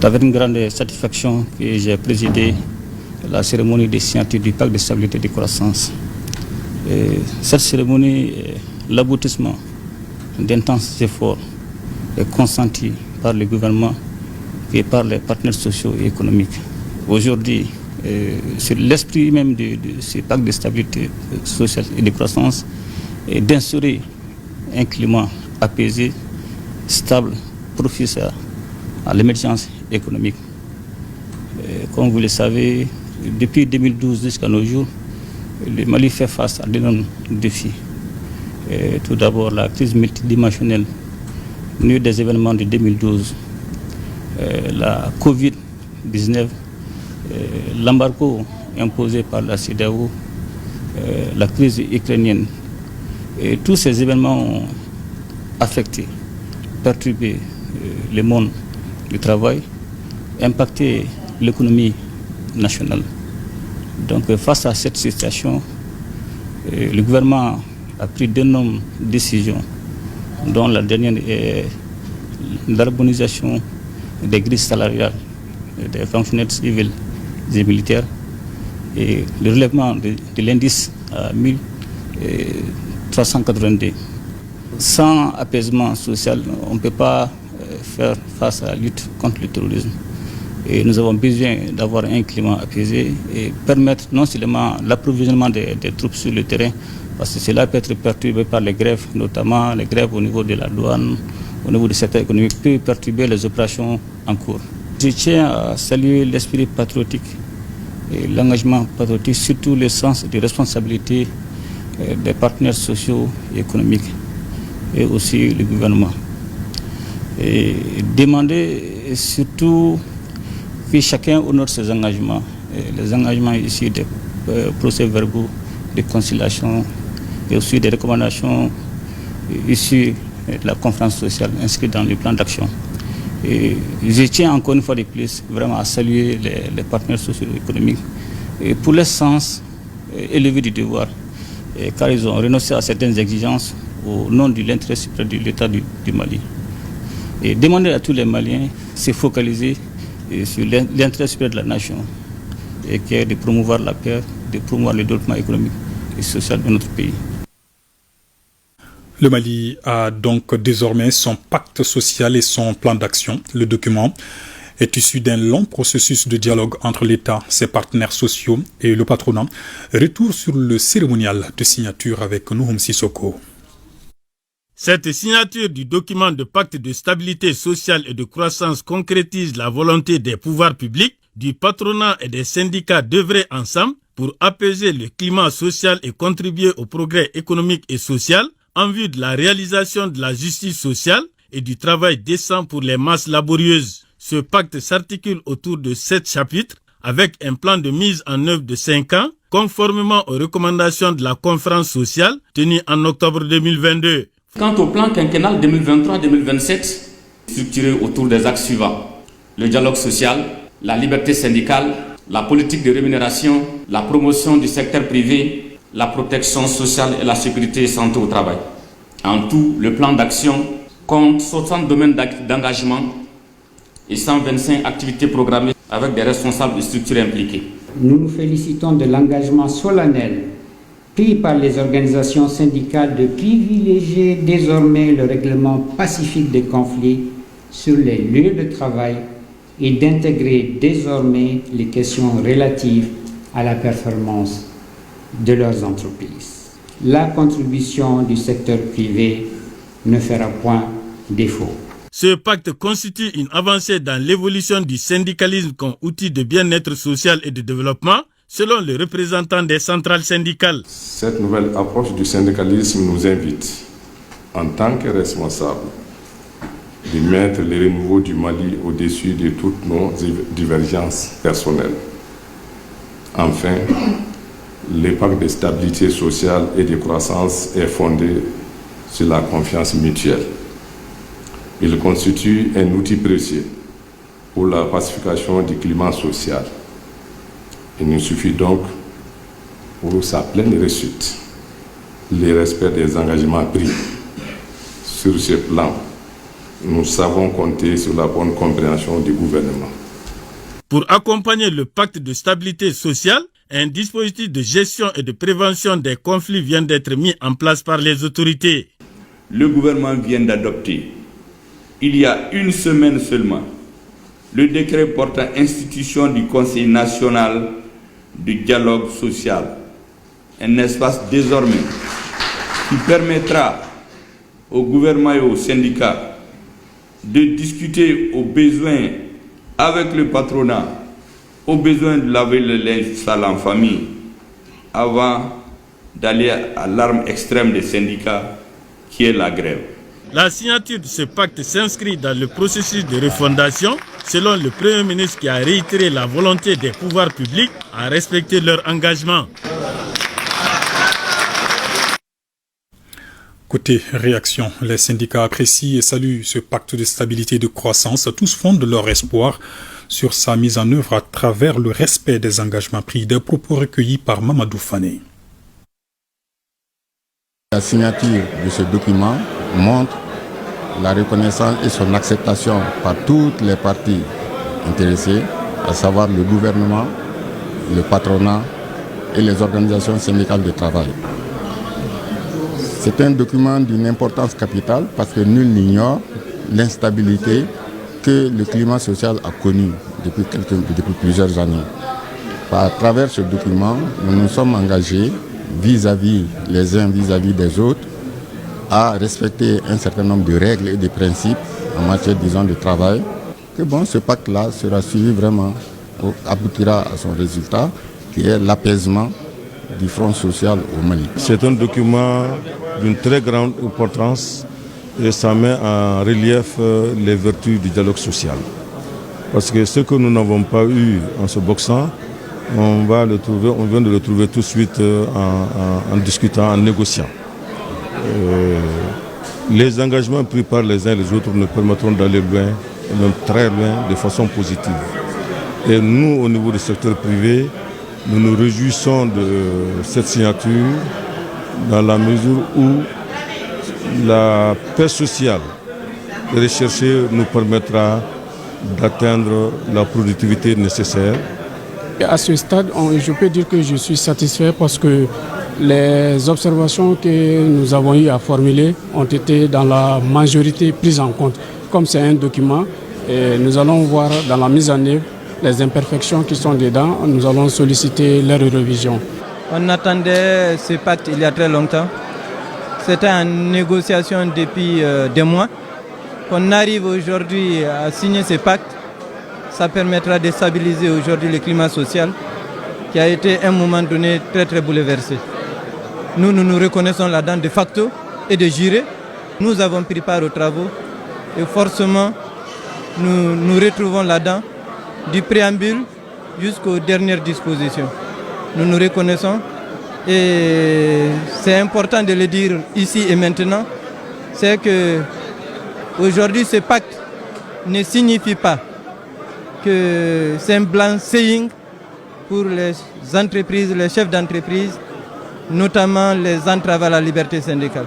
C'est avec une grande satisfaction que j'ai présidé la cérémonie de signature du pacte de stabilité et de croissance. Cette cérémonie est l'aboutissement d'intenses efforts consentis par le gouvernement et par les partenaires sociaux et économiques. Aujourd'hui, c'est l'esprit même de ce pacte de stabilité sociale et de croissance et d'instaurer un climat apaisé, stable, propice à l'émergence économique. Comme vous le savez, depuis 2012 jusqu'à nos jours, le Mali fait face à d'énormes défis. Tout d'abord, la crise multidimensionnelle née des événements de 2012, la Covid-19, l'embargo imposé par la CEDEAO, la crise ukrainienne. Et tous ces événements ont affecté, perturbé le monde du travail, impacté l'économie nationale. Donc face à cette situation, le gouvernement a pris d'énormes décisions, dont la dernière est l'harmonisation des grilles salariales des fonctionnaires civils et militaires et le relèvement de l'indice à 1382. Sans apaisement social, on ne peut pas faire face à la lutte contre le terrorisme. Et nous avons besoin d'avoir un climat apaisé et permettre non seulement l'approvisionnement des troupes sur le terrain, parce que cela peut être perturbé par les grèves, notamment les grèves au niveau de la douane, au niveau du secteur économique, peut perturber les opérations en cours. Je tiens à saluer l'esprit patriotique et l'engagement patriotique, surtout le sens de responsabilité des partenaires sociaux et économiques et aussi le gouvernement. Et demander surtout que chacun honore ses engagements, les engagements issus des procès-verbaux de conciliation et aussi des recommandations issues de la conférence sociale inscrites dans le plan d'action. Et je tiens encore une fois de plus vraiment à saluer les partenaires socio-économiques pour le sens élevé du devoir, car ils ont renoncé à certaines exigences au nom de l'intérêt supérieur de l'État du Mali. Et demander à tous les Maliens de se focaliser sur l'intérêt supérieur de la nation, et qui est de promouvoir la paix, de promouvoir le développement économique et social de notre pays. Le Mali a donc désormais son pacte social et son plan d'action. Le document est issu d'un long processus de dialogue entre l'État, ses partenaires sociaux et le patronat. Retour sur le cérémonial de signature avec Nouhoum Sissoko. Cette signature du document de pacte de stabilité sociale et de croissance concrétise la volonté des pouvoirs publics, du patronat et des syndicats d'œuvrer ensemble pour apaiser le climat social et contribuer au progrès économique et social en vue de la réalisation de la justice sociale et du travail décent pour les masses laborieuses. Ce pacte s'articule autour de 7 chapitres avec un plan de mise en œuvre de 5 ans, conformément aux recommandations de la conférence sociale tenue en octobre 2022. Quant au plan quinquennal 2023-2027, structuré autour des axes suivants: le dialogue social, la liberté syndicale, la politique de rémunération, la promotion du secteur privé, la protection sociale et la sécurité et santé au travail. En tout, le plan d'action compte 60 domaines d'engagement et 125 activités programmées avec des responsables et structures impliquées. Nous nous félicitons de l'engagement solennel pris par les organisations syndicales de privilégier désormais le règlement pacifique des conflits sur les lieux de travail et d'intégrer désormais les questions relatives à la performance de leurs entreprises. La contribution du secteur privé ne fera point défaut. Ce pacte constitue une avancée dans l'évolution du syndicalisme comme outil de bien-être social et de développement, selon le représentant des centrales syndicales. Cette nouvelle approche du syndicalisme nous invite, en tant que responsables, de mettre le renouveau du Mali au-dessus de toutes nos divergences personnelles. Enfin, le pacte de stabilité sociale et de croissance est fondé sur la confiance mutuelle. Il constitue un outil précieux pour la pacification du climat social. Il nous suffit donc, pour sa pleine réussite, le respect des engagements pris sur ce plan nous savons compter sur la bonne compréhension du gouvernement. Pour accompagner le pacte de stabilité sociale, un dispositif de gestion et de prévention des conflits vient d'être mis en place par les autorités. Le gouvernement vient d'adopter, il y a une semaine seulement, le décret portant institution du Conseil national du dialogue social, un espace désormais qui permettra au gouvernement et aux syndicats de discuter aux besoins avec le patronat, aux besoins de laver le linge sale en famille, avant d'aller à l'arme extrême des syndicats, qui est la grève. La signature de ce pacte s'inscrit dans le processus de refondation, selon le Premier ministre qui a réitéré la volonté des pouvoirs publics à respecter leur engagement. Côté réaction, les syndicats apprécient et saluent ce pacte de stabilité et de croissance. Tous fondent leur espoir sur sa mise en œuvre à travers le respect des engagements pris. Des propos recueillis par Mamadou Fane. La signature de ce document montre la reconnaissance et son acceptation par toutes les parties intéressées, à savoir le gouvernement, le patronat et les organisations syndicales de travail. C'est un document d'une importance capitale parce que nul n'ignore l'instabilité que le climat social a connue depuis plusieurs années. À travers ce document, nous nous sommes engagés vis-à-vis les uns vis-à-vis des autres à respecter un certain nombre de règles et de principes en matière, disons, de travail. Que bon, ce pacte-là sera suivi vraiment, aboutira à son résultat, qui est l'apaisement du front social au Mali. C'est un document d'une très grande importance et ça met en relief les vertus du dialogue social. Parce que ce que nous n'avons pas eu en se boxant, on vient de le trouver tout de suite en discutant, en négociant. Les engagements pris par les uns et les autres nous permettront d'aller loin, et même très loin, de façon positive. Et nous, au niveau du secteur privé, nous nous réjouissons de cette signature dans la mesure où la paix sociale recherchée nous permettra d'atteindre la productivité nécessaire. À ce stade, je peux dire que je suis satisfait parce que les observations que nous avons eu à formuler ont été dans la majorité prises en compte. Comme c'est un document, nous allons voir dans la mise en œuvre les imperfections qui sont dedans, nous allons solliciter leur révision. On attendait ce pacte il y a très longtemps. C'était en négociation depuis des mois. Qu'on arrive aujourd'hui à signer ce pacte, ça permettra de stabiliser aujourd'hui le climat social qui a été à un moment donné très très bouleversé. Nous nous reconnaissons là-dedans de facto et de jure. Nous avons pris part aux travaux et forcément nous nous retrouvons là-dedans du préambule jusqu'aux dernières dispositions. Nous nous reconnaissons et c'est important de le dire ici et maintenant, c'est que aujourd'hui ce pacte ne signifie pas que c'est un blanc seing pour les entreprises, les chefs d'entreprise, notamment les entraves à la liberté syndicale.